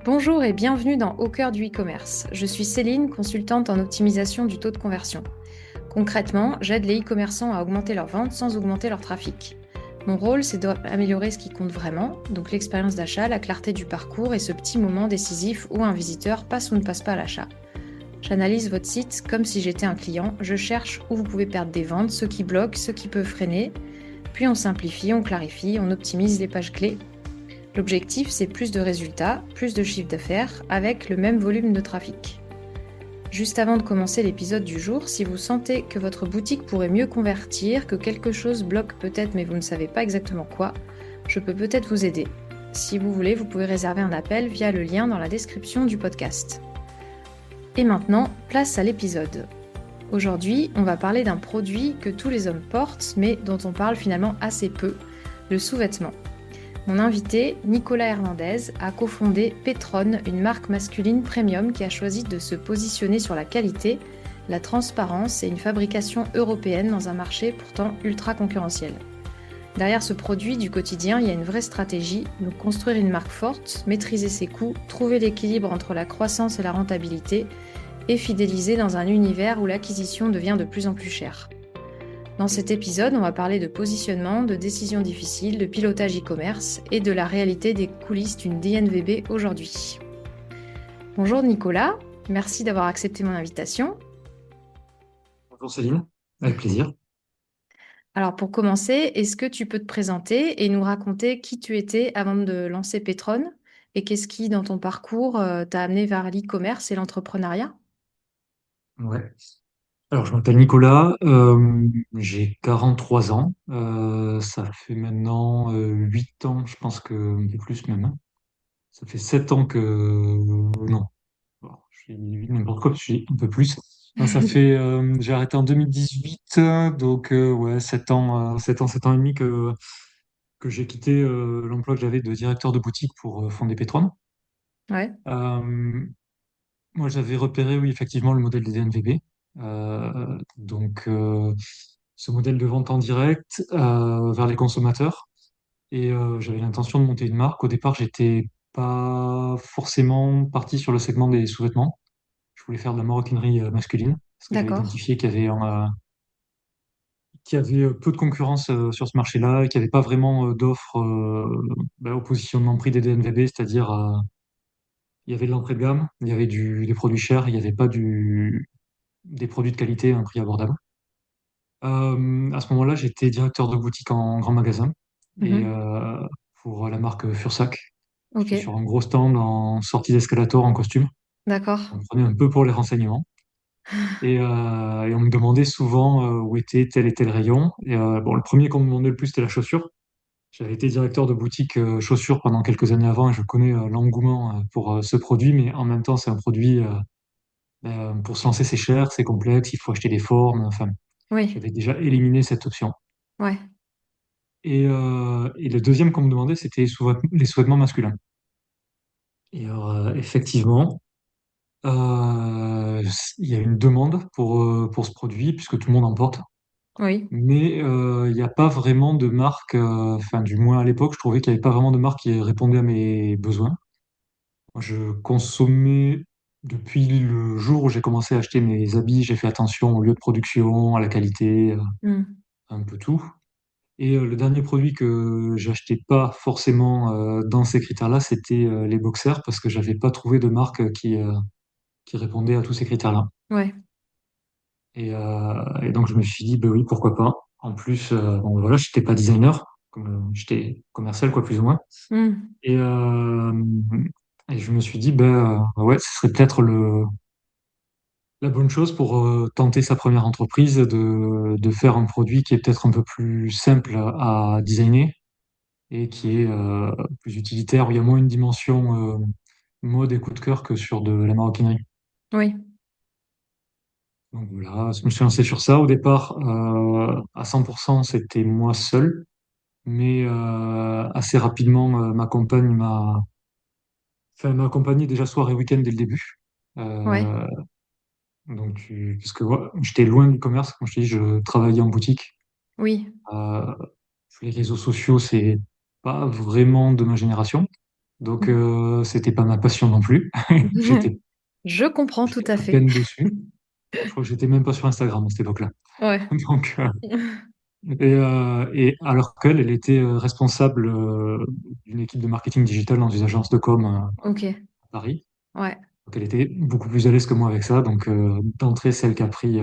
Bonjour et bienvenue dans Au cœur du e-commerce. Je suis Céline, consultante en optimisation du taux de conversion. Concrètement, j'aide les e-commerçants à augmenter leurs ventes sans augmenter leur trafic. Mon rôle, c'est d'améliorer ce qui compte vraiment, donc l'expérience d'achat, la clarté du parcours et ce petit moment décisif où un visiteur passe ou ne passe pas à l'achat. J'analyse votre site comme si j'étais un client, je cherche où vous pouvez perdre des ventes, ce qui bloque, ce qui peut freiner, puis on simplifie, on clarifie, on optimise les pages clés. L'objectif, c'est plus de résultats, plus de chiffre d'affaires, avec le même volume de trafic. Juste avant de commencer l'épisode du jour, si vous sentez que votre boutique pourrait mieux convertir, que quelque chose bloque peut-être mais vous ne savez pas exactement quoi, je peux peut-être vous aider. Si vous voulez, vous pouvez réserver un appel via le lien dans la description du podcast. Et maintenant, place à l'épisode. Aujourd'hui, on va parler d'un produit que tous les hommes portent, mais dont on parle finalement assez peu, le sous-vêtement. Mon invité, Nicolas Hernandez, a cofondé Petron, une marque masculine premium qui a choisi de se positionner sur la qualité, la transparence et une fabrication européenne dans un marché pourtant ultra concurrentiel. Derrière ce produit du quotidien, il y a une vraie stratégie, donc construire une marque forte, maîtriser ses coûts, trouver l'équilibre entre la croissance et la rentabilité, et fidéliser dans un univers où l'acquisition devient de plus en plus chère. Dans cet épisode, on va parler de positionnement, de décisions difficiles, de pilotage e-commerce et de la réalité des coulisses d'une DNVB aujourd'hui. Bonjour Nicolas, merci d'avoir accepté mon invitation. Bonjour Céline, avec plaisir. Alors pour commencer, est-ce que tu peux te présenter et nous raconter qui tu étais avant de lancer Petron et qu'est-ce qui, dans ton parcours, t'a amené vers l'e-commerce et l'entrepreneuriat? Ouais. Alors, je m'appelle Nicolas, j'ai 43 ans. Ça fait maintenant 8 ans, je pense que un peu plus même, hein. Ça fait 7 ans que... Non, alors, je dis n'importe quoi, parce que je suis un peu plus. Non, ça fait... j'ai arrêté en 2018, donc ouais, 7 ans et demi que j'ai quitté l'emploi que j'avais de directeur de boutique pour fonder Petron. Ouais, Euh, Moi, j'avais repéré, oui, effectivement, le modèle des DNVB. Donc, ce modèle de vente en direct vers les consommateurs. Et j'avais l'intention de monter une marque. Au départ, j'étais pas forcément parti sur le segment des sous-vêtements. Je voulais faire de la maroquinerie masculine parce que j'avais d'accord. identifié qu'il y avait peu de concurrence sur ce marché-là et qu'il n'y avait pas vraiment d'offres au positionnement prix des DNVB, c'est-à-dire il y avait de l'entrée de gamme, il y avait des produits chers, il n'y avait pas des produits de qualité à un prix abordable. À ce moment-là, j'étais directeur de boutique en grand magasin et Mhm. pour la marque Fursac. Ok, J'étais sur un gros stand en sortie d'escalator en costume. d'accord. On me prenait un peu pour les renseignements et on me demandait souvent où était tel et tel rayon. Et bon, le premier qu'on me demandait le plus, c'était la chaussure. J'avais été directeur de boutique chaussures pendant quelques années avant et je connais l'engouement pour ce produit, mais en même temps, c'est un produit pour se lancer, c'est cher, c'est complexe, il faut acheter des formes. Enfin, Oui, j'avais déjà éliminé cette option. ouais, Et le deuxième qu'on me demandait, c'était les sous-vêtements masculins. Et effectivement, il y a une demande pour ce produit, puisque tout le monde en porte. oui, Mais il n'y a pas vraiment de marque, enfin du moins à l'époque, je trouvais qu'il n'y avait pas vraiment de marque qui répondait à mes besoins. Moi, je consommais depuis le jour où j'ai commencé à acheter mes habits, j'ai fait attention au lieu de production, à la qualité, hmm, un peu tout. Et le dernier produit que j'achetais pas forcément dans ces critères-là, c'était les boxers parce que j'avais pas trouvé de marque qui répondait à tous ces critères-là. ouais, Et donc je me suis dit, ben oui, pourquoi pas. En plus, bon, voilà, j'étais pas designer, comme, j'étais commercial, quoi, plus ou moins. hmm, Et, euh, et je me suis dit, ben ouais, ce serait peut-être la bonne chose pour tenter sa première entreprise de faire un produit qui est peut-être un peu plus simple à designer et qui est plus utilitaire, où il y a moins une dimension mode et coup de cœur que sur de la maroquinerie. oui, Donc voilà, je me suis lancé sur ça. Au départ, à 100%, c'était moi seul, mais assez rapidement, m'a accompagné déjà soir et week-end dès le début. ouais, Euh, parce que ouais, j'étais loin du commerce, comme je t'ai dit, je travaillais en boutique. oui, Euh, les réseaux sociaux, c'est pas vraiment de ma génération. Donc, c'était pas ma passion non plus. J'étais, Je comprends tout j'étais à à fait. peine dessus. Je crois que j'étais même pas sur Instagram à cette époque-là. Ouais. Donc, et alors qu'elle, elle était responsable d'une équipe de marketing digital dans une agence de com Ok. à Paris. Ouais. Donc, elle était beaucoup plus à l'aise que moi avec ça. Donc, d'entrée, celle qui a pris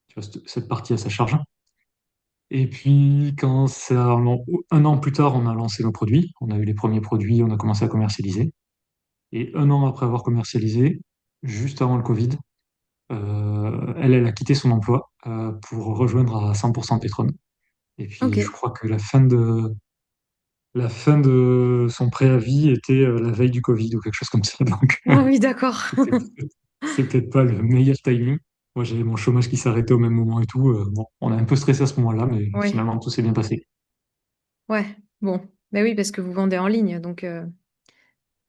tu vois, cette partie à sa charge. Et puis, un an plus tard, on a lancé nos produits. On a eu les premiers produits, on a commencé à commercialiser. Et un an après avoir commercialisé, juste avant le Covid, elle a quitté son emploi pour rejoindre à 100% Petron. Et Ok. puis, je crois que la fin de son préavis était la veille du Covid ou quelque chose comme ça. Donc, Ah oui, d'accord. c'est c'est peut-être pas le meilleur timing. Moi, j'avais mon chômage qui s'arrêtait au même moment et tout. Bon, on a un peu stressé à ce moment-là, mais Oui. finalement, tout s'est bien passé. Ouais. Bon. Ben oui, parce que vous vendez en ligne, donc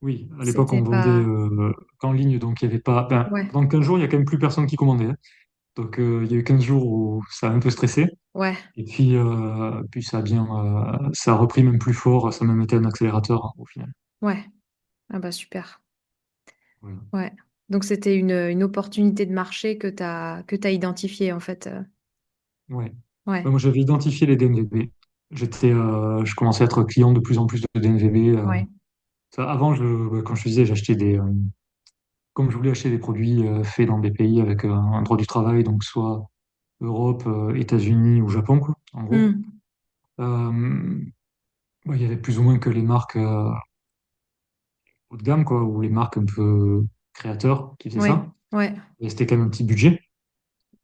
Oui, à l'époque, c'était on vendait pas. qu'en ligne, donc il y avait pas. Ben, Ouais. pendant 15 jours, il y a quand même plus personne qui commandait, hein. Donc, il y a eu 15 jours où ça a un peu stressé. Ouais. Et puis ça a repris même plus fort, ça a même été un accélérateur hein, au final. Ouais. Ah bah super. Voilà. Ouais. Donc c'était une opportunité de marché que t'as identifiée en fait. Ouais. Ouais. Ouais, moi, j'avais identifié les DNVB. Je commençais à être client de plus en plus de DNVB. Ouais. Avant, quand je te disais, comme je voulais acheter des produits faits dans des pays avec un droit du travail, donc soit Europe, États-Unis ou Japon, quoi, en gros. Hmm. Euh, il y avait plus ou moins que les marques haut de gamme, quoi, ou les marques un peu créateurs qui faisaient Ouais. ça. Ouais. Et c'était quand même un petit budget.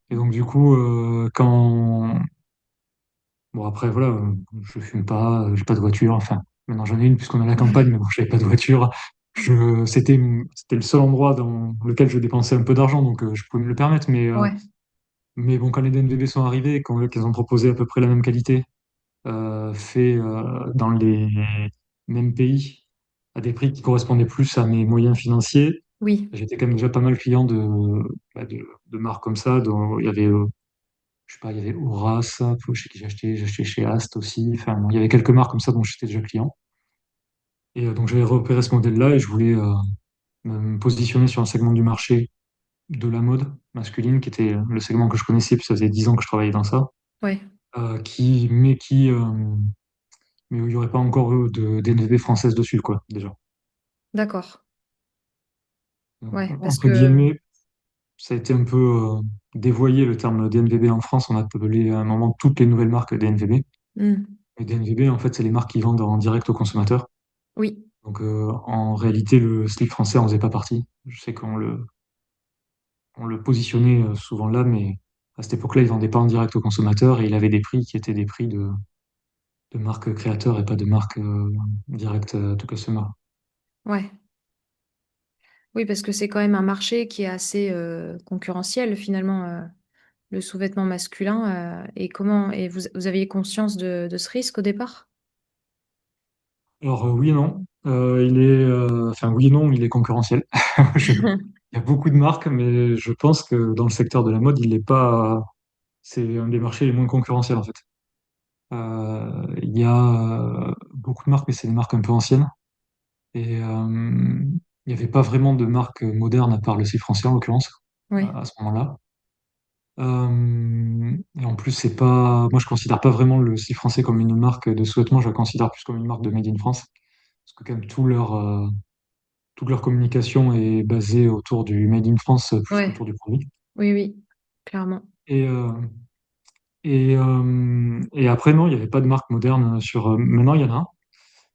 Et donc, du coup, bon, après, voilà, je fume pas, j'ai pas de voiture. Enfin, maintenant j'en ai une puisqu'on est à la campagne, mais bon, j'avais pas de voiture. C'était le seul endroit dans lequel je dépensais un peu d'argent, donc je pouvais me le permettre. Ouais. Mais bon, quand les DNVB sont arrivés, qu'ils ont proposé à peu près la même qualité, fait dans les mêmes pays, à des prix qui correspondaient plus à mes moyens financiers, Oui. j'étais quand même déjà pas mal client de marques comme ça, dont il y avait je sais pas, il y avait Horace, chez qui j'ai acheté chez Ast aussi. Enfin, bon, il y avait quelques marques comme ça dont j'étais déjà client. Et donc j'avais repéré ce modèle-là et je voulais me positionner sur un segment du marché de la mode masculine, qui était le segment que je connaissais, puis ça faisait 10 ans que je travaillais dans ça, Ouais. qui, mais où il n'y aurait pas encore eu de d'NVB française dessus, quoi, déjà. D'accord. Ouais. Parce Entre que. guillemets, ça a été un peu dévoyé le terme DNVB en France. On a appelé à un moment toutes les nouvelles marques DNVB. Hmm. Et DNVB, en fait, c'est les marques qui vendent en direct aux consommateurs. Oui. Donc en réalité, le slip français en faisait pas partie. Je sais on le positionnait souvent là, mais à cette époque-là, il vendait pas en direct aux consommateurs et il avait des prix qui étaient des prix de marques créateurs et pas de marques direct to customer. Ouais. Oui, parce que c'est quand même un marché qui est assez concurrentiel finalement, le sous-vêtement masculin. Et vous aviez conscience de ce risque au départ? Alors oui et non. Enfin oui et non, il est concurrentiel. Il y a beaucoup de marques, mais je pense que dans le secteur de la mode, il n'est pas. C'est un des marchés les moins concurrentiels en fait. Il y a beaucoup de marques, mais c'est des marques un peu anciennes. Et il n'y avait pas vraiment de marque moderne à part le C français en l'occurrence, Oui. à ce moment-là. Et en plus, c'est pas. Moi, je considère pas vraiment le C français comme une marque de sous-vêtements, je la considère plus comme une marque de Made in France. Parce que quand même, toute leur communication est basée autour du Made in France plus Ouais. qu'autour du produit. Oui, oui, clairement. Et, euh, et après, non, il n'y avait pas de marque moderne sur. Maintenant, il y en a,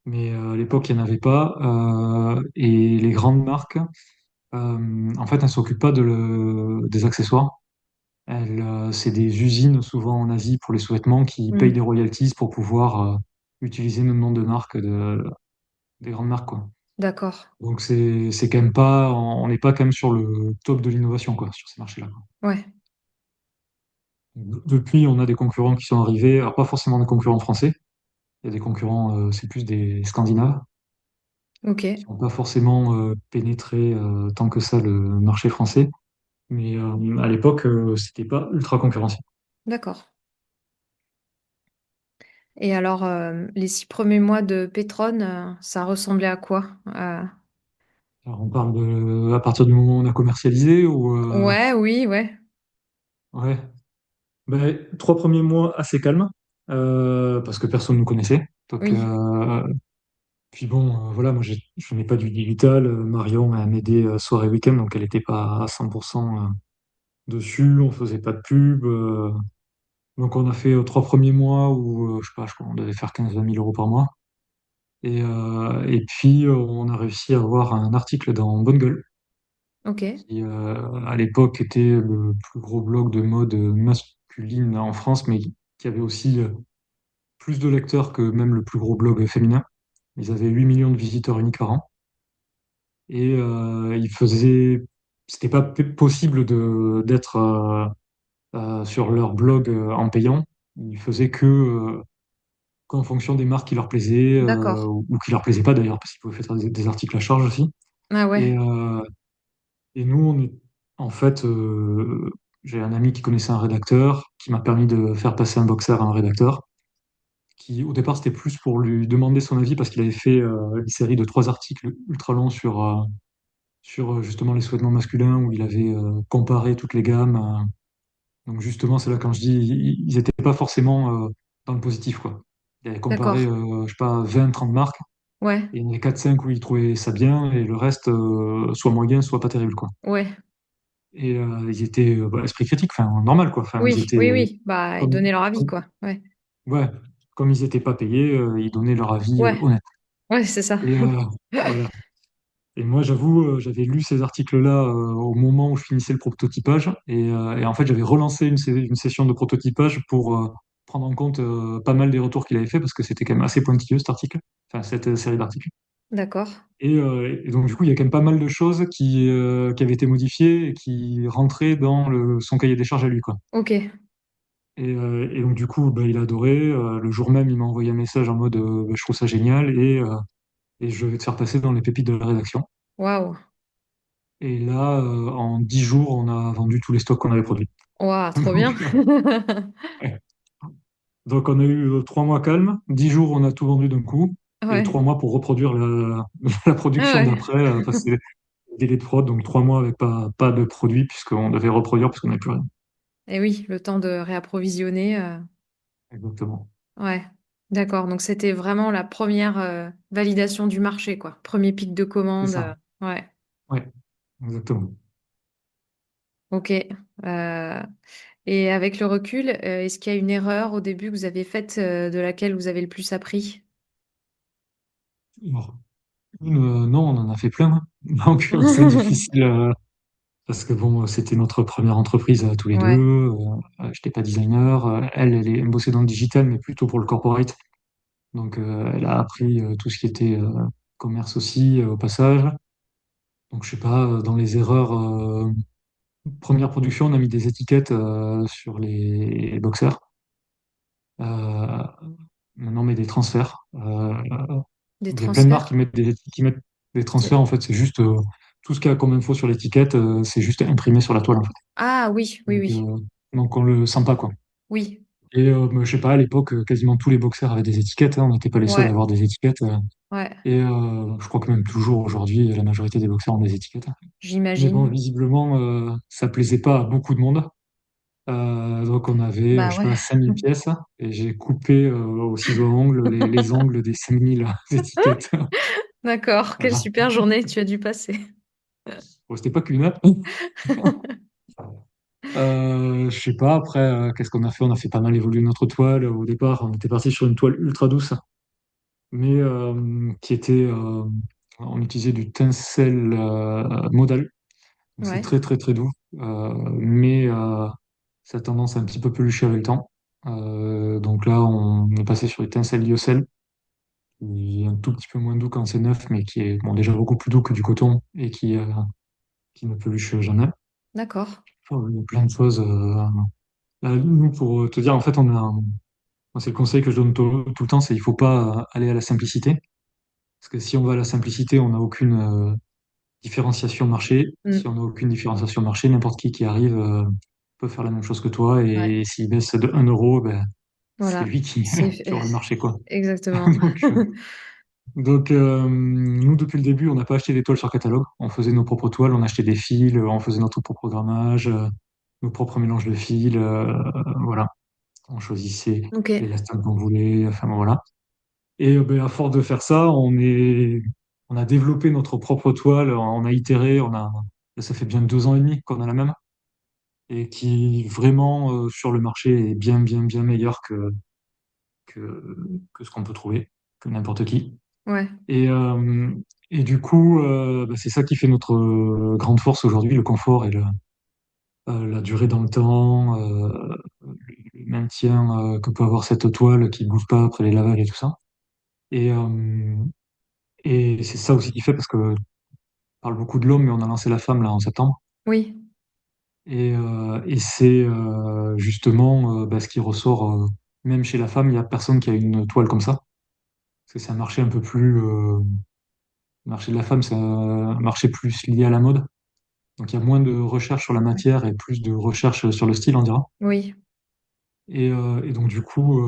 mais à l'époque, il n'y en avait pas. Et les grandes marques, en fait, elles ne s'occupent pas des accessoires. C'est des usines, souvent en Asie, pour les sous-vêtements, qui payent des Hmm. royalties pour pouvoir utiliser le nom de marque des grandes marques, quoi. D'accord. Donc, c'est quand même pas. On n'est pas quand même sur le top de l'innovation, quoi, sur ces marchés-là, quoi. Ouais. Depuis, on a des concurrents qui sont arrivés. Alors, pas forcément des concurrents français. Il y a des concurrents, c'est plus des Scandinaves, Ok. qui n'ont pas forcément pénétré tant que ça le marché français. Mais à l'époque, c'était pas ultra concurrentiel. D'accord. Et alors, les 6 premiers mois de Pétron, ça ressemblait à quoi? Alors, on parle de à partir du moment où on a commercialisé ou Ouais, oui, ouais, ouais. Ben, 3 premiers mois assez calmes parce que personne ne nous connaissait. Donc, oui, puis bon, voilà, moi je n'ai pas du digital. Marion elle m'aidé soir et week-end, donc elle n'était pas à 100% dessus. On faisait pas de pub. Donc on a fait 3 premiers mois où je sais pas, je crois qu'on devait faire 15 000 à 20 000 euros par mois. Et puis on a réussi à avoir un article dans Bonne Gueule, ok, qui à l'époque était le plus gros blog de mode masculine en France, mais qui avait aussi plus de lecteurs que même le plus gros blog féminin. Ils avaient 8 millions de visiteurs uniques par an. Et c'était pas possible d'être sur leur blog en payant. Ils faisaient qu'en fonction des marques qui leur plaisaient d'accord. ou qui leur plaisaient pas d'ailleurs, parce qu'ils pouvaient faire des articles à charge aussi. Ah Et, ouais, euh, et nous, en fait, j'ai un ami qui connaissait un rédacteur qui m'a permis de faire passer un boxer à un rédacteur. Qui au départ c'était plus pour lui demander son avis parce qu'il avait fait une série de 3 articles ultra longs sur justement les sous-vêtements masculins où il avait comparé toutes les gammes. Donc justement c'est là quand je dis ils n'étaient pas forcément dans le positif quoi. Il avait comparé d'accord. je sais pas 20 30 marques Ouais, et il y en avait 4 5 où il trouvait ça bien et le reste soit moyen soit pas terrible quoi. ouais, Et ils étaient bah, esprit critique, enfin normal quoi. Enfin ils oui, étaient oui, oui. Bah, ils comme, donnaient leur avis, comme- quoi. Ouais, ouais comme ils n'étaient pas payés, ils donnaient leur avis ouais, honnête. ouais, c'est ça. Et voilà. Et moi, j'avoue, j'avais lu ces articles-là au moment où je finissais le prototypage. Et en fait, j'avais relancé une session de prototypage pour prendre en compte pas mal des retours qu'il avait fait, parce que c'était quand même assez pointilleux, cet article, enfin, cette série d'articles. D'accord. Et donc, du coup, il y a quand même pas mal de choses qui avaient été modifiées et qui rentraient dans son cahier des charges à lui, quoi. Ok. Et donc, du coup, bah, il a adoré. Le jour même, il m'a envoyé un message en mode bah, je trouve ça génial et je vais te faire passer dans les pépites de la rédaction. Waouh. Et là, en 10 jours, on a vendu tous les stocks qu'on avait produits. Waouh, trop bien. Donc, ouais. Donc, on a eu 3 mois calmes, 10 jours, on a tout vendu d'un coup, et Ouais, 3 mois pour reproduire la ah production ouais. d'après, parce que c'est des délais de prod, donc 3 mois avec pas de produits, puisqu'on devait reproduire, puisqu'on n'avait plus rien. Et oui, le temps de réapprovisionner. Exactement. Ouais, d'accord. Donc c'était vraiment la première validation du marché, quoi. Premier pic de C'est commande. ça. Ouais, Ouais, exactement. ok. Euh, et avec le recul, est-ce qu'il y a une erreur au début que vous avez faite de laquelle vous avez le plus appris? Alors, non, on en a fait plein, hein. Donc, c'est difficile, parce que bon, c'était notre première entreprise tous les deux. Ouais, J'étais pas designer. Elle bossait dans le digital, mais plutôt pour le corporate. Donc, elle a appris tout ce qui était commerce aussi au passage. Donc, je sais pas, dans les erreurs, première production, on a mis des étiquettes sur les boxers. Euh, Maintenant, on met des transferts. des Il y a plein de marques transferts. qui mettent des C'est- transferts. En fait, c'est juste tout ce qu'il y a comme info sur l'étiquette, c'est juste imprimé sur la toile, en fait. Ah oui, oui, Donc, oui. on le sent pas, quoi. Oui, Et je sais pas, à l'époque, quasiment tous les boxers avaient des étiquettes, hein. On n'était pas les seuls à ouais, avoir des étiquettes. ouais, Et je crois que même toujours aujourd'hui, la majorité des boxeurs ont des étiquettes. Mais bon, j'imagine. visiblement, ça plaisait pas à beaucoup de monde. Donc on avait, Bah je sais ouais. pas, 5000 pièces et j'ai coupé au ciseau à ongles les angles des 5000 étiquettes. D'accord, quelle Voilà. super journée tu as dû passer. Bon, c'était pas qu'une heure. Je sais pas, après, qu'est-ce qu'on a fait? On a fait pas mal évoluer notre toile. Au départ, on était parti sur une toile ultra douce, mais qui était, on utilisait du tencel modal. Donc c'est Ouais, très très très doux, mais ça a tendance à un petit peu pelucher avec le temps. Donc là, on est passé sur du tencel lyocell, qui est un tout petit peu moins doux quand c'est neuf, mais qui est bon, déjà beaucoup plus doux que du coton et qui ne peluche jamais. d'accord. Enfin, il y a plein de choses. Là, nous, pour te dire, en fait, moi, c'est le conseil que je donne tout le temps, c'est il faut pas aller à la simplicité. Parce que si on va à la simplicité, on n'a aucune différenciation marché. Si Mm, on n'a aucune différenciation marché, n'importe qui arrive peut faire la même chose que toi. ouais, Et s'il baisse de 1 euro, ben, c'est Voilà, lui qui, c'est qui aura le marché, quoi. exactement. Donc, nous, depuis le début, on n'a pas acheté des toiles sur catalogue. On faisait nos propres toiles, on achetait des fils, on faisait notre propre programmage, nos propres mélanges de fils. Voilà, on choisissait Ok, les lastins qu'on voulait. Enfin, bon, voilà. Et ben, à force de faire ça, on a développé notre propre toile, on a itéré, ça fait bien 2 ans et demi qu'on a la même, et qui vraiment, sur le marché, est bien, bien, bien meilleure que, que ce qu'on peut trouver, que n'importe qui. ouais, Et, euh, et du coup, bah, c'est ça qui fait notre grande force aujourd'hui, le confort et la durée dans le temps, le maintien que peut avoir cette toile qui ne bouge pas après les lavages et tout ça. Et, euh, et c'est ça aussi qui fait, parce que on parle beaucoup de l'homme, mais on a lancé la femme là en septembre. oui, Et c'est justement bah, ce qui ressort, même chez la femme, il n'y a personne qui a une toile comme ça. Parce que c'est un marché un peu plus. Le marché de la femme, c'est un marché plus lié à la mode. Donc il y a moins de recherche sur la matière et plus de recherche sur le style, on dira. oui, Et donc du coup,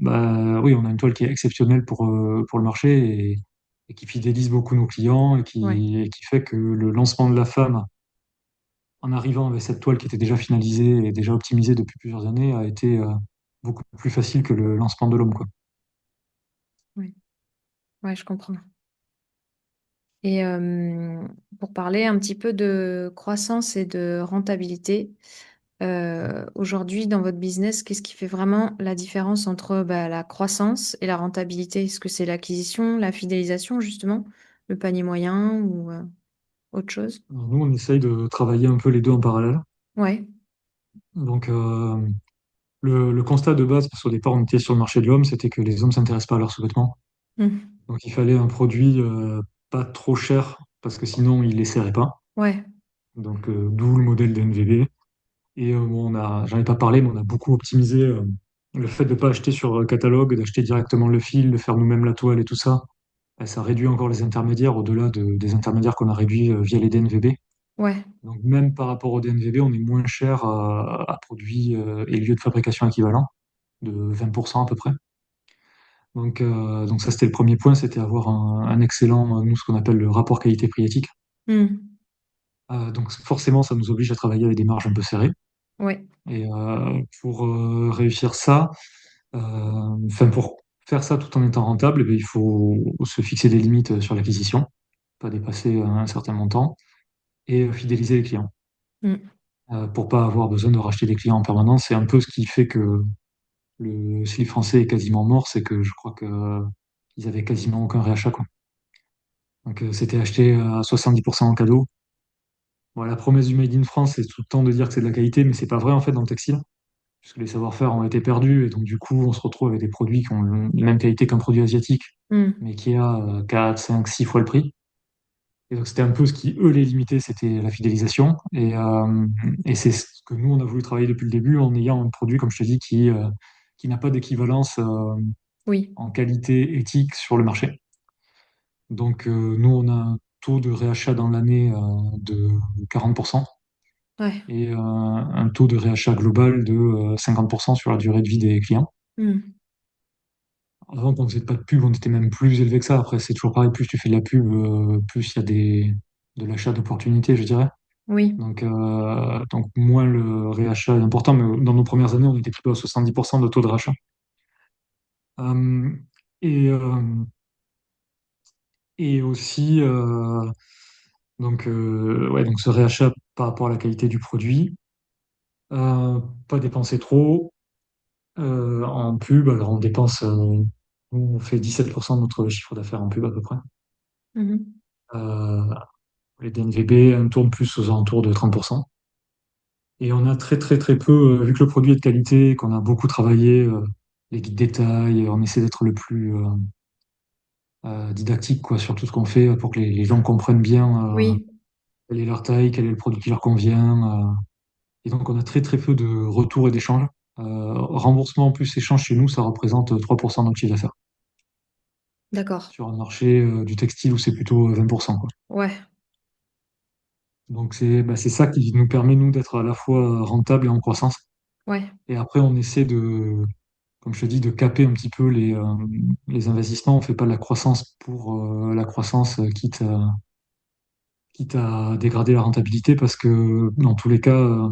bah, oui, on a une toile qui est exceptionnelle pour le marché et qui fidélise beaucoup nos clients ouais, et qui fait que le lancement de la femme, en arrivant avec cette toile qui était déjà finalisée et déjà optimisée depuis plusieurs années, a été beaucoup plus facile que le lancement de l'homme, quoi. ouais, ouais, je comprends. Et pour parler un petit peu de croissance et de rentabilité, aujourd'hui dans votre business, qu'est-ce qui fait vraiment la différence entre, bah, la croissance et la rentabilité? Est-ce que c'est l'acquisition, la fidélisation justement, le panier moyen ou, autre chose? Alors, nous, on essaye de travailler un peu les deux en parallèle. Ouais. Donc, le constat de base, parce qu'au départ, on était sur le marché de l'homme, c'était que les hommes ne s'intéressent pas à leurs sous-vêtements. Mmh. Donc, il fallait un produit pas trop cher, parce que sinon, ils ne les serraient pas. Ouais, Donc, d'où le modèle d'NVB. Et bon, j'en ai pas parlé, mais on a beaucoup optimisé le fait de ne pas acheter sur catalogue, d'acheter directement le fil, de faire nous-mêmes la toile et tout ça. Ça réduit encore les intermédiaires au-delà des intermédiaires qu'on a réduits via les DNVB. ouais. Donc même par rapport au DNVB, on est moins cher à produits et lieux de fabrication équivalents, de 20% à peu près. Donc ça, c'était le premier point, c'était avoir un excellent, nous, ce qu'on appelle le rapport qualité-prix éthique. Mmh. Donc forcément, ça nous oblige à travailler avec des marges un peu serrées. Ouais. Et pour réussir ça, enfin pour faire ça tout en étant rentable, eh bien, il faut se fixer des limites sur l'acquisition, pas dépasser un certain montant, et fidéliser les clients. Mmh. Pour pas avoir besoin de racheter des clients en permanence. C'est un peu ce qui fait que le slip français est quasiment mort, c'est que je crois que ils avaient quasiment aucun réachat, quoi. Donc c'était acheté à 70% en cadeau. Bon, la promesse du Made in France, c'est tout le temps de dire que c'est de la qualité, mais c'est pas vrai en fait dans le textile, puisque les savoir-faire ont été perdus, et donc du coup on se retrouve avec des produits qui ont la même qualité qu'un produit asiatique, Mmh. mais qui a 4, 5, 6 fois le prix. Et donc c'était un peu ce qui, eux, les limitait, c'était la fidélisation. Et c'est ce que nous, on a voulu travailler depuis le début en ayant un produit, comme je te dis, qui n'a pas d'équivalence Oui. en qualité éthique sur le marché. Donc nous, on a un taux de réachat dans l'année de 40% Ouais. et un taux de réachat global de 50% sur la durée de vie des clients. Mmh. Avant, quand on faisait pas de pub, on était même plus élevé que ça. Après, c'est toujours pareil, plus tu fais de la pub, plus il y a de l'achat d'opportunités, je dirais. Oui. Donc moins le réachat est important, mais dans nos premières années, on était plutôt à 70% de taux de rachat. Euh, et, euh, et aussi, ouais, donc ce réachat par rapport à la qualité du produit, pas dépenser trop en pub. Alors on fait 17% de notre chiffre d'affaires en pub à peu près. Mmh. Euh, les DNVB, on tourne plus aux alentours de 30%. Et on a très très très peu, vu que le produit est de qualité, qu'on a beaucoup travaillé les guides détails, on essaie d'être le plus didactique quoi, sur tout ce qu'on fait pour que les gens comprennent bien Oui. quelle est leur taille, quel est le produit qui leur convient. Et donc on a très très peu de retours et d'échanges. Remboursement plus échange chez nous, ça représente 3% de notre chiffre d'affaires. D'accord. Sur un marché du textile où c'est plutôt 20%, quoi. Ouais. Donc c'est ça qui nous permet, nous, d'être à la fois rentable et en croissance. Ouais. Et après, on essaie comme je te dis, de caper un petit peu les investissements. On fait pas de la croissance pour la croissance, quitte à dégrader la rentabilité, parce que dans tous les cas,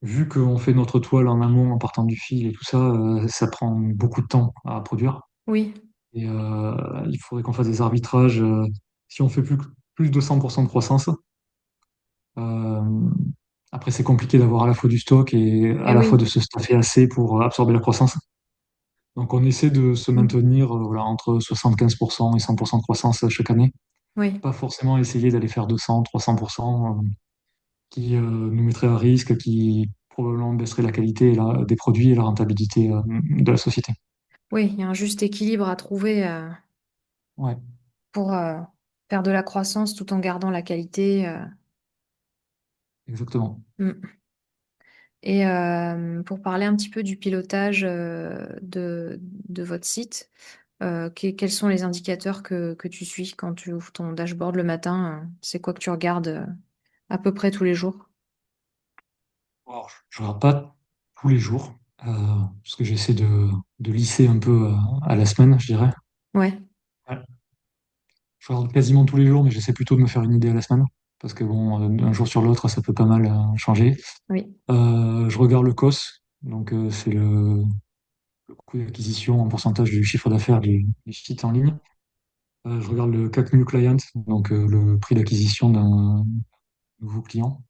vu qu'on fait notre toile en amont en partant du fil et tout ça, ça prend beaucoup de temps à produire. Oui, Et il faudrait qu'on fasse des arbitrages. Si on fait plus de 100% de croissance, euh, après c'est compliqué d'avoir à la fois du stock et à et la fois oui. de se staffer assez pour absorber la croissance. Donc on essaie de se Mm. maintenir voilà, entre 75% et 100% de croissance chaque année. Oui, Pas forcément essayer d'aller faire 200, 300%, qui nous mettrait à risque, qui probablement baisserait la qualité des produits et la rentabilité de la société. oui, il y a un juste équilibre à trouver Ouais, pour faire de la croissance tout en gardant la qualité. exactement. Mm. Et pour parler un petit peu du pilotage de votre site, quels sont les indicateurs que tu suis quand tu ouvres ton dashboard le matin? C'est quoi que tu regardes à peu près tous les jours? Alors, je ne regarde pas tous les jours, parce que j'essaie de lisser un peu à la semaine, je dirais. Ouais, Ouais. Je regarde quasiment tous les jours, mais j'essaie plutôt de me faire une idée à la semaine, parce que bon, d'un jour sur l'autre, ça peut pas mal changer. oui, Je regarde le COS, donc c'est le coût d'acquisition en pourcentage du chiffre d'affaires du site en ligne. Je regarde le CAC New Client, donc le prix d'acquisition d'un nouveau client.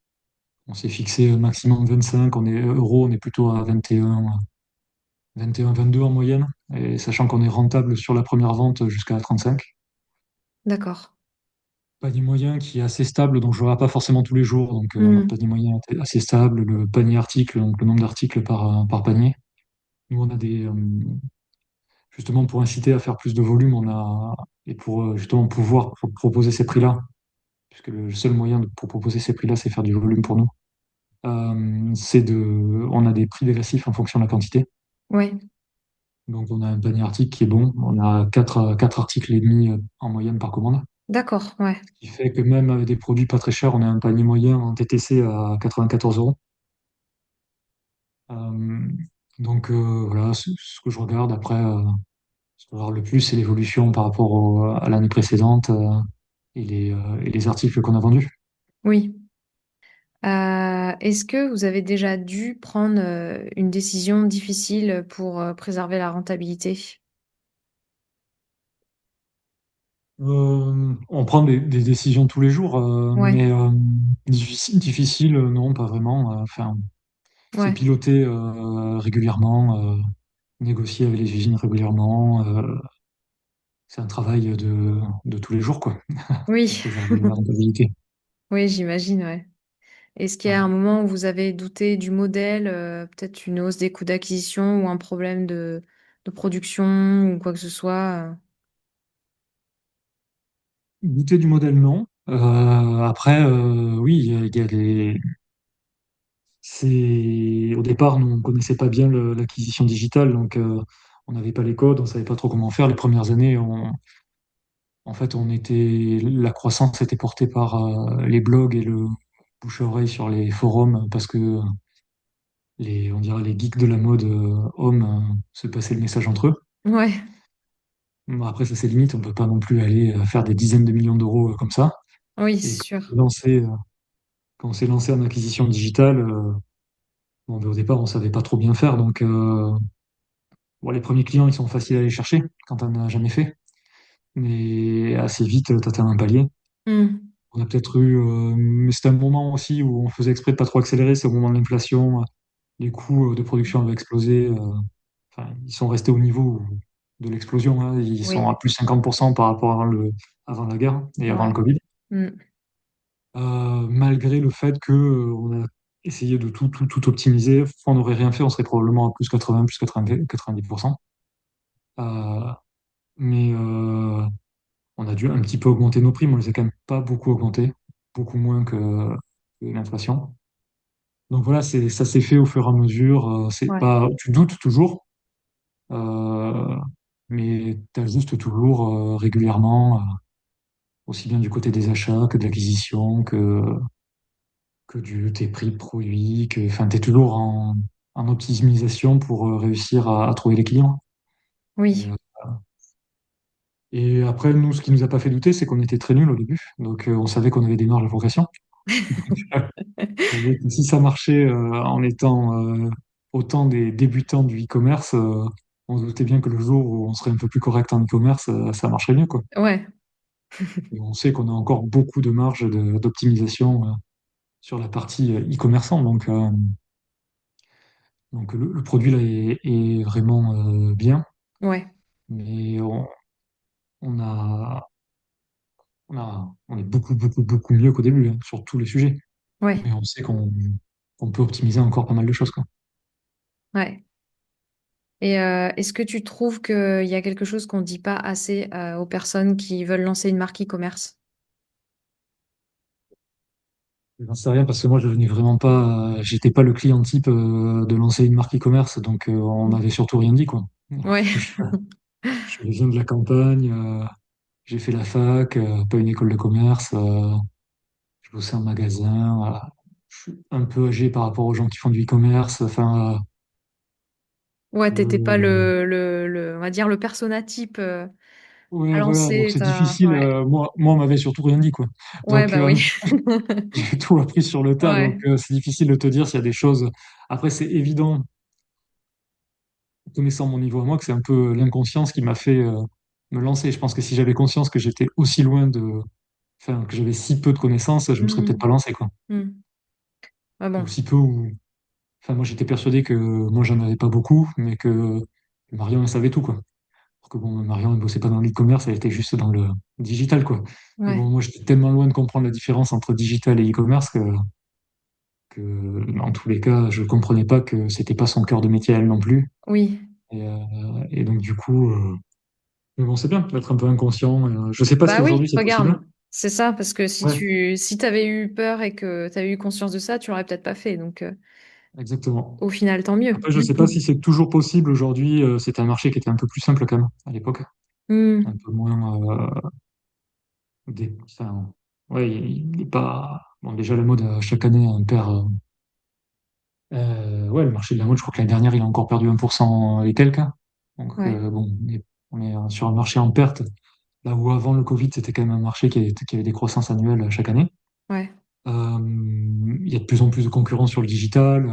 On s'est fixé maximum 25, on est plutôt à 21, 22 en moyenne, et sachant qu'on est rentable sur la première vente jusqu'à 35. d'accord. Panier moyen qui est assez stable, donc je ne regarde pas forcément tous les jours, donc notre Mm. panier moyen est assez stable, le panier article, donc le nombre d'articles par panier. Nous, on a justement pour inciter à faire plus de volume, et pour justement pouvoir proposer ces prix-là, puisque le seul moyen pour proposer ces prix-là, c'est faire du volume pour nous. On a des prix dégressifs en fonction de la quantité. Ouais, Donc, on a un panier article qui est bon. On a quatre articles et demi en moyenne par commande. d'accord, ouais, Ce qui fait que même avec des produits pas très chers, on a un panier moyen en TTC à 94 euros. Euh, donc, voilà, ce que je regarde. Après, ce que je regarde le plus, c'est l'évolution par rapport à l'année précédente et les articles qu'on a vendus. oui. Est-ce que vous avez déjà dû prendre une décision difficile pour préserver la rentabilité? On prend des décisions tous les jours, Ouais, mais difficile, non, pas vraiment. Enfin, c'est ouais, piloté régulièrement, négocier avec les usines régulièrement. C'est un travail de tous les jours, quoi, pour oui, préserver la rentabilité. oui, j'imagine, ouais. Est-ce qu'il y a un Ouais. moment où vous avez douté du modèle, peut-être une hausse des coûts d'acquisition ou un problème de production ou quoi que ce soit? Goûter du modèle, non. Après, oui, il y a au départ, nous, on ne connaissait pas bien l'acquisition digitale, donc on n'avait pas les codes, on ne savait pas trop comment faire. Les premières années, en fait, la croissance était portée par les blogs et le bouche à oreille sur les forums, parce que on dirait les geeks de la mode hommes se passaient le message entre eux. Ouais, Bon, après, ça c'est limite, on peut pas non plus aller faire des dizaines de millions d'euros comme ça. oui, Et c'est sûr. quand on s'est lancé en acquisition digitale, bon, ben, au départ, on savait pas trop bien faire. Donc, bon, les premiers clients, ils sont faciles à aller chercher quand on n'a jamais fait. Mais assez vite, tu atteins un palier. Mmh. On a peut-être eu, mais c'était un moment aussi où on faisait exprès de pas trop accélérer. C'est au moment de l'inflation, les coûts de production avaient explosé. Enfin, ils sont restés au niveau de l'explosion, hein. Ils sont Oui, à plus 50% par rapport avant la guerre et avant le ouais. Covid. Mmh. Malgré le fait que on a essayé de tout optimiser. On n'aurait rien fait, on serait probablement à plus 80, plus 90, 90%. Euh, mais on a dû un petit peu augmenter nos prix, mais on les a quand même pas beaucoup augmentés, beaucoup moins que l'inflation. Donc voilà, ça s'est fait au fur et à mesure. C'est Ouais, pas, tu doutes toujours, euh, mais tu ajustes toujours régulièrement, aussi bien du côté des achats que de l'acquisition, tes prix de produits, enfin, tu es toujours en optimisation pour réussir à trouver les clients. Et, Oui, euh, et après, nous, ce qui nous a pas fait douter, c'est qu'on était très nuls au début. Donc, on savait qu'on avait des marges de progression. On savait que si ça marchait en étant autant des débutants du e-commerce, on se doutait bien que le jour où on serait un peu plus correct en e-commerce, ça marcherait mieux, quoi. ouais, Et on sait qu'on a encore beaucoup de marge d'optimisation sur la partie e-commerçant. Donc le produit là est vraiment bien, ouais, mais on a, on est beaucoup, beaucoup, beaucoup mieux qu'au début hein, sur tous les sujets. ouais, Mais on sait qu'on peut optimiser encore pas mal de choses, quoi. ouais. Et est-ce que tu trouves qu'il y a quelque chose qu'on ne dit pas assez aux personnes qui veulent lancer une marque e-commerce? J'en sais rien parce que moi je venais vraiment pas, j'étais pas le client type de lancer une marque e-commerce, donc on Mm. m'avait surtout rien dit, quoi. Ouais, Je, je viens de la campagne, j'ai fait la fac, pas une école de commerce. Je bossais en magasin. Je suis un peu âgé par rapport aux gens qui font du e-commerce. Enfin, ouais, t'étais pas euh, on va dire le persona type à ouais, voilà. Donc lancer. c'est difficile. Ouais, Moi, on m'avait surtout rien dit, quoi. ouais, Donc bah oui. j'ai tout appris sur le tas. Donc Ouais, c'est difficile de te dire s'il y a des choses. Après, c'est évident, connaissant mon niveau à moi, que c'est un peu l'inconscience qui m'a fait me lancer. Je pense que si j'avais conscience que j'étais aussi loin enfin, que j'avais si peu de connaissances, je me serais peut-être mm, pas lancé, quoi. mm. Ah Ou bon, si peu, ou enfin, moi, j'étais persuadé que moi, j'en avais pas beaucoup, mais que Marion, elle savait tout, quoi. Alors que bon, Marion, elle bossait pas dans l'e-commerce, elle était juste dans le digital, quoi. Mais ouais, bon, moi, j'étais tellement loin de comprendre la différence entre digital et e-commerce que, dans tous les cas, je comprenais pas que c'était pas son cœur de métier à elle non plus. oui. Et donc, du coup, mais bon, c'est bien d'être un peu inconscient. Je sais pas si Bah oui, aujourd'hui c'est possible. regarde, c'est ça, parce que si Ouais, si t'avais eu peur et que t'avais eu conscience de ça, tu l'aurais peut-être pas fait. Donc, exactement. au final, tant mieux. Après, je sais pas si c'est toujours possible aujourd'hui. C'était un marché qui était un peu plus simple quand même à l'époque. Un Mm, peu moins. Enfin, ouais, il est pas. Bon, déjà, la mode, chaque année, on perd. Ouais, le marché de la mode, je crois que l'année dernière, il a encore perdu 1% et quelques. Donc, ouais, bon, on est sur un marché en perte. Là où avant le Covid, c'était quand même un marché qui avait des croissances annuelles chaque année. ouais, Euh, il y a de plus en plus de concurrence sur le digital.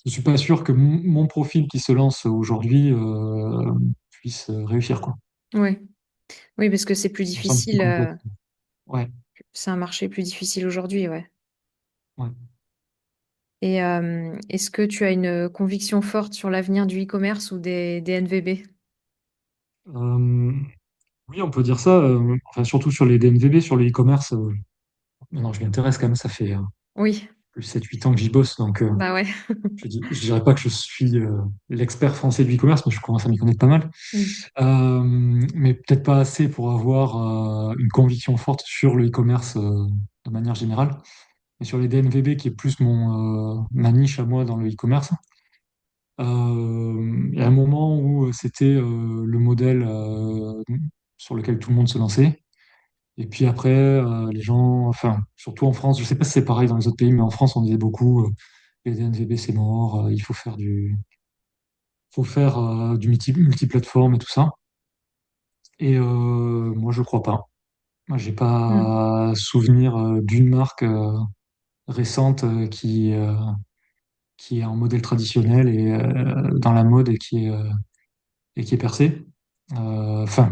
Je suis pas sûr que mon profil qui se lance aujourd'hui puisse réussir, quoi. ouais. Oui, parce que c'est plus Je me sens plus difficile. complexe. Ouais, C'est un marché plus difficile aujourd'hui, ouais. ouais. Et est-ce que tu as une conviction forte sur l'avenir du e-commerce ou des NVB? Euh, oui, on peut dire ça. Enfin, surtout sur les DNVB, sur le e-commerce. Non, je m'y intéresse quand même. Ça fait Oui, plus 7 8 ans que j'y bosse. Donc, bah ouais. je dirais pas que je suis l'expert français du e-commerce, mais je commence à m'y connaître pas mal. Mm. Mais peut-être pas assez pour avoir une conviction forte sur le e-commerce de manière générale. Et sur les DNVB, qui est plus ma niche à moi dans le e-commerce, il y a un moment où c'était le modèle sur lequel tout le monde se lançait. Et puis après, les gens, enfin, surtout en France, je sais pas si c'est pareil dans les autres pays, mais en France, on disait beaucoup, les DNVB, c'est mort, il faut faire du multiplateforme et tout ça. Et moi, je crois pas. Moi, j'ai Mm. pas souvenir d'une marque récente qui est en modèle traditionnel et dans la mode et qui est percée. Enfin,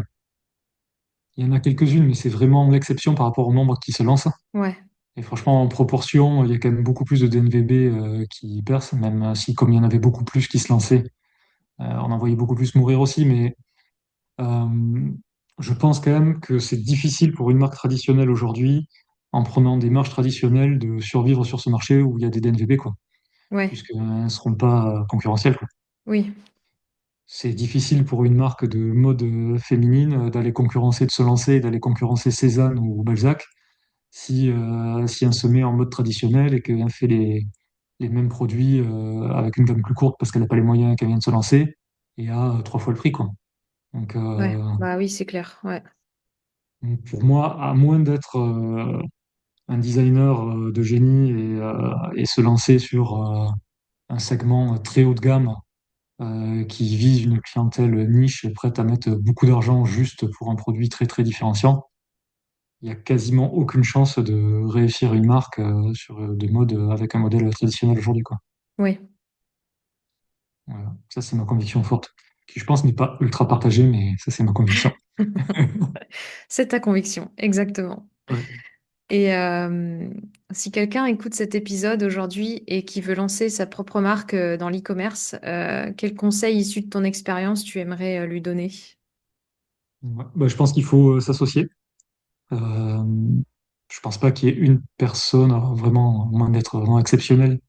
il y en a quelques-unes, mais c'est vraiment l'exception par rapport au nombre qui se lancent. Ouais, Et franchement, en proportion, il y a quand même beaucoup plus de DNVB qui percent, même si comme il y en avait beaucoup plus qui se lançaient, on en voyait beaucoup plus mourir aussi. Mais je pense quand même que c'est difficile pour une marque traditionnelle aujourd'hui, en prenant des marges traditionnelles, de survivre sur ce marché où il y a des DNVB, quoi, ouais, puisqu'elles ne seront pas concurrentielles, quoi. oui, C'est difficile pour une marque de mode féminine d'aller concurrencer, de se lancer, et d'aller concurrencer Cézanne ou Balzac si elle se met en mode traditionnel et qu'elle fait les mêmes produits avec une gamme plus courte parce qu'elle n'a pas les moyens qu'elle vient de se lancer et à 3 fois le prix, quoi. Donc, ouais. Bah oui, c'est clair, ouais. pour moi, à moins d'être un designer de génie et se lancer sur un segment très haut de gamme qui vise une clientèle niche et prête à mettre beaucoup d'argent juste pour un produit très très différenciant, il n'y a quasiment aucune chance de réussir une marque sur des modes avec un modèle traditionnel aujourd'hui, quoi. Oui, Voilà. Ça, c'est ma conviction forte, qui je pense n'est pas ultra partagée, mais ça, c'est ma conviction. c'est ta conviction, exactement. Ouais. Et si quelqu'un écoute cet épisode aujourd'hui et qui veut lancer sa propre marque dans l'e-commerce, quels conseils issus de ton expérience tu aimerais lui donner? Ouais. Bah, je pense qu'il faut s'associer. Euh, je pense pas qu'il y ait une personne, vraiment, à moins d'être vraiment exceptionnel.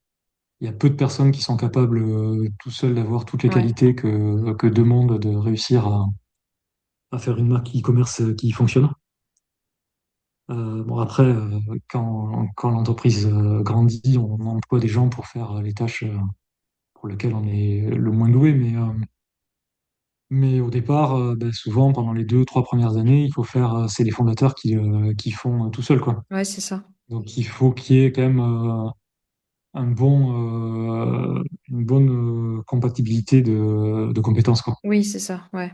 Il y a peu de personnes qui sont capables tout seuls d'avoir toutes les Ouais, qualités que demande de réussir à faire une marque e-commerce qui fonctionne. Bon, après, quand l'entreprise grandit, on emploie des gens pour faire les tâches pour lesquelles on est le moins doué. Mais au départ, ben, souvent, pendant les 2, 3 premières années, il faut faire, c'est les fondateurs qui font tout seuls, quoi. ouais, c'est ça. Donc il faut qu'il y ait quand même une bonne compatibilité de compétences, quoi. Oui, c'est ça, ouais.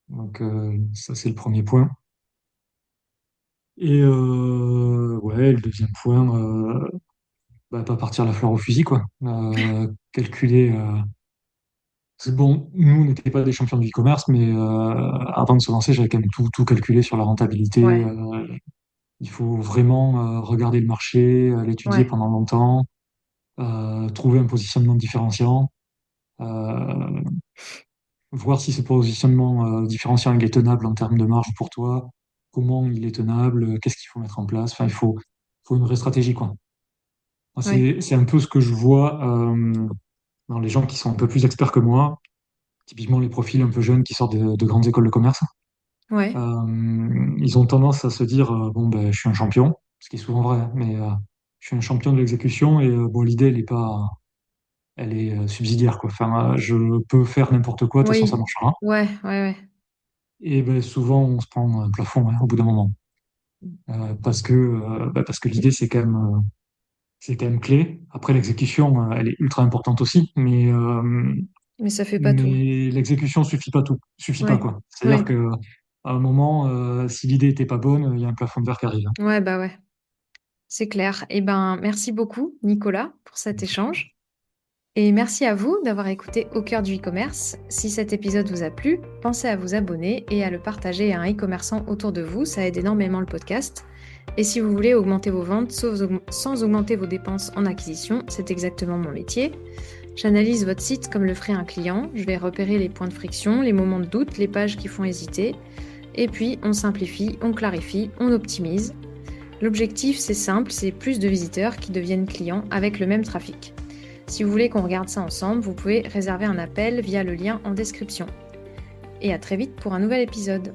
Donc ça, c'est le premier point. Et ouais, le deuxième point, bah, pas partir la fleur au fusil, quoi. Calculer. C'est bon, nous, on n'était pas des champions du e-commerce, mais avant de se lancer, j'avais quand même tout calculé sur la rentabilité. Ouais, Il faut vraiment regarder le marché, l'étudier ouais, pendant longtemps, trouver un positionnement différenciant, euh, voir si ce positionnement différenciant il est tenable en termes de marge pour toi, comment il est tenable, qu'est-ce qu'il faut mettre en place. Enfin, faut une vraie stratégie, quoi. Moi, ouais, c'est un peu ce que je vois dans les gens qui sont un peu plus experts que moi, typiquement les profils un peu jeunes qui sortent de grandes écoles de commerce. ouais, Ils ont tendance à se dire bon, ben, je suis un champion, ce qui est souvent vrai, hein, mais je suis un champion de l'exécution et bon, l'idée, elle est subsidiaire, quoi. Enfin, je peux faire n'importe quoi, de toute façon, ça oui, marchera. ouais, ouais, ouais. Et ben, souvent, on se prend un plafond hein, au bout d'un moment. Parce que l'idée, c'est quand même clé. Après, l'exécution, elle est ultra importante aussi, Mais ça fait pas tout. mais l'exécution suffit pas tout, suffit pas, Ouais, quoi. C'est-à-dire ouais, que à un moment, si l'idée était pas bonne, il y a un plafond de verre qui arrive. ouais, bah ouais, c'est clair. Eh ben, merci beaucoup, Nicolas, pour cet échange. Et merci à vous d'avoir écouté Au cœur du e-commerce. Si cet épisode vous a plu, pensez à vous abonner et à le partager à un e-commerçant autour de vous, ça aide énormément le podcast. Et si vous voulez augmenter vos ventes sans augmenter vos dépenses en acquisition, c'est exactement mon métier. J'analyse votre site comme le ferait un client, je vais repérer les points de friction, les moments de doute, les pages qui font hésiter, et puis on simplifie, on clarifie, on optimise. L'objectif c'est simple, c'est plus de visiteurs qui deviennent clients avec le même trafic. Si vous voulez qu'on regarde ça ensemble, vous pouvez réserver un appel via le lien en description. Et à très vite pour un nouvel épisode.